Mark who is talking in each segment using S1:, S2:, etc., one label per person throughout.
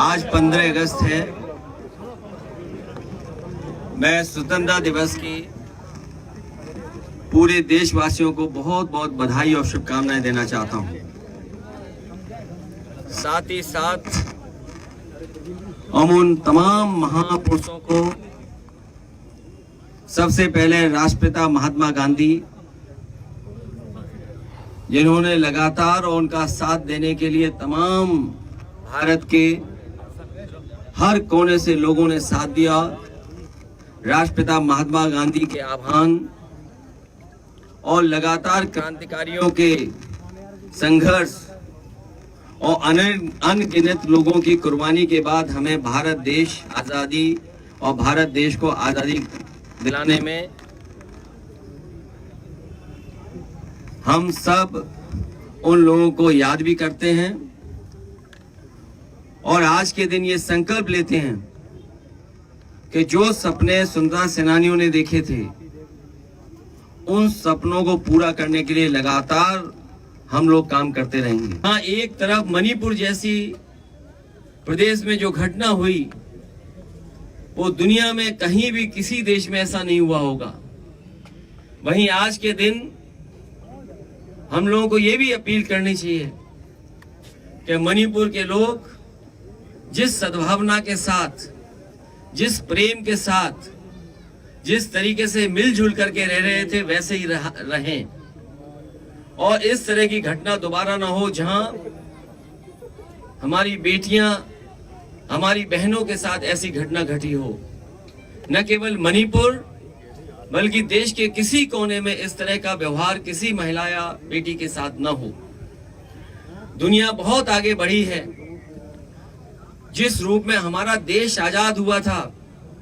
S1: आज 15 अगस्त है। मैं स्वतंत्रता दिवस की पूरे देशवासियों को बहुत बहुत बधाई और शुभकामनाएं देना चाहता हूं। साथ ही साथ हम उन तमाम महापुरुषों को, सबसे पहले राष्ट्रपिता महात्मा गांधी, जिन्होंने लगातार और उनका साथ देने के लिए तमाम भारत के हर कोने से लोगों ने साथ दिया। राष्ट्रपिता महात्मा गांधी के आह्वान और लगातार क्रांतिकारियों के संघर्ष और अनगिनत लोगों की कुर्बानी के बाद हमें भारत देश आज़ादी और भारत देश को आज़ादी दिलाने में हम सब उन लोगों को याद भी करते हैं और आज के दिन ये संकल्प लेते हैं कि जो सपने स्वतंत्रता सेनानियों ने देखे थे, उन सपनों को पूरा करने के लिए लगातार हम लोग काम करते रहेंगे। हाँ, एक तरफ मणिपुर जैसी प्रदेश में जो घटना हुई, वो दुनिया में कहीं भी किसी देश में ऐसा नहीं हुआ होगा। वहीं आज के दिन हम लोगों को ये भी अपील करनी चाहिए कि मणिपुर के लोग जिस सद्भावना के साथ, जिस प्रेम के साथ, जिस तरीके से मिलजुल करके रह रहे थे, वैसे ही रहें और इस तरह की घटना दोबारा ना हो जहां हमारी बेटियां, हमारी बहनों के साथ ऐसी घटना घटी हो। न केवल मणिपुर बल्कि देश के किसी कोने में इस तरह का व्यवहार किसी महिला या बेटी के साथ न हो। दुनिया बहुत आगे बढ़ी है। जिस रूप में हमारा देश आजाद हुआ था,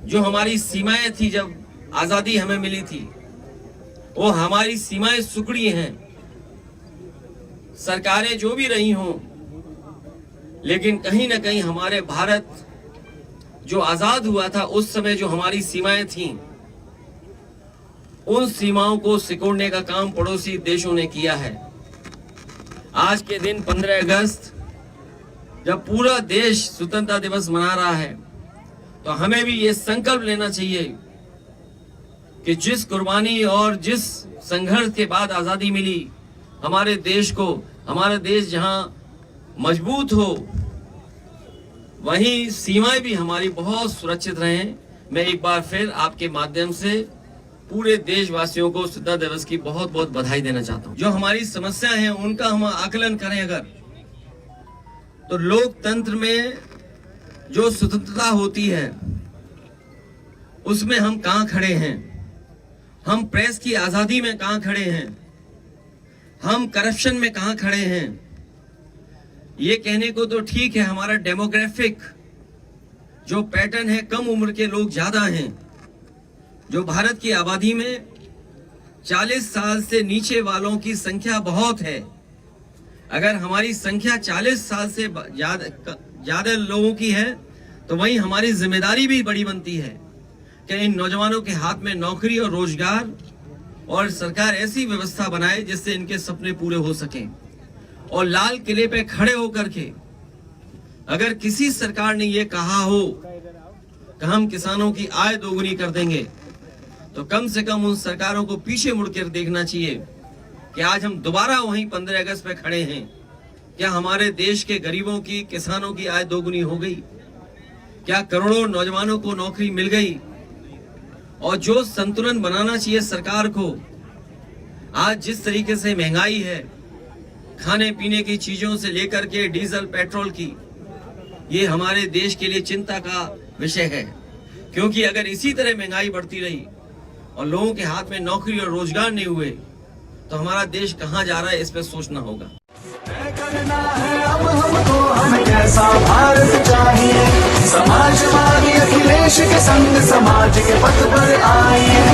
S1: जो हमारी सीमाएं थी जब आजादी हमें मिली थी, वो हमारी सीमाएं सुकड़ी हैं। सरकारें जो भी रही हों, लेकिन कहीं ना कहीं हमारे भारत जो आजाद हुआ था उस समय जो हमारी सीमाएं थीं, उन सीमाओं को सिकोड़ने का काम पड़ोसी देशों ने किया है। आज के दिन 15 अगस्त जब पूरा देश स्वतंत्रता दिवस मना रहा है, तो हमें भी ये संकल्प लेना चाहिए कि जिस कुर्बानी और जिस संघर्ष के बाद आजादी मिली हमारे देश को, हमारा देश जहां मजबूत हो, वहीं सीमाएं भी हमारी बहुत सुरक्षित रहें। मैं एक बार फिर आपके माध्यम से पूरे देशवासियों को स्वतंत्रता दिवस की बहुत बहुत बधाई देना चाहता हूं। जो हमारी समस्या है उनका हम आकलन करें अगर, तो लोकतंत्र में जो स्वतंत्रता होती है उसमें हम कहां खड़े हैं, हम प्रेस की आजादी में कहां खड़े हैं, हम करप्शन में कहां खड़े हैं। ये कहने को तो ठीक है, हमारा डेमोग्राफिक जो पैटर्न है, कम उम्र के लोग ज्यादा हैं। जो भारत की आबादी में 40 साल से नीचे वालों की संख्या बहुत है। अगर हमारी संख्या 40 साल से ज्यादा लोगों की है, तो वहीं हमारी जिम्मेदारी भी बड़ी बनती है कि इन नौजवानों के हाथ में नौकरी और रोजगार और सरकार ऐसी व्यवस्था बनाए जिससे इनके सपने पूरे हो सकें। और लाल किले पे खड़े होकर के अगर किसी सरकार ने ये कहा हो कि हम किसानों की आय दोगुनी कर देंगे, तो कम से कम उन सरकारों को पीछे मुड़कर देखना चाहिए कि आज हम दोबारा वहीं 15 अगस्त पे खड़े हैं। क्या हमारे देश के गरीबों की, किसानों की आय दोगुनी हो गई? क्या करोड़ों नौजवानों को नौकरी मिल गई? और जो संतुलन बनाना चाहिए सरकार को, आज जिस तरीके से महंगाई है, खाने पीने की चीजों से लेकर के डीजल पेट्रोल की, ये हमारे देश के लिए चिंता का विषय है। क्योंकि अगर इसी तरह महंगाई बढ़ती रही और लोगों के हाथ में नौकरी और रोजगार नहीं हुए, तो हमारा देश कहां जा रहा है, इस पर सोचना होगा।
S2: करना है अब हमको, हमें कैसा भारत चाहिए, समाजवादी अखिलेश के संग समाज के पथ पर आइए।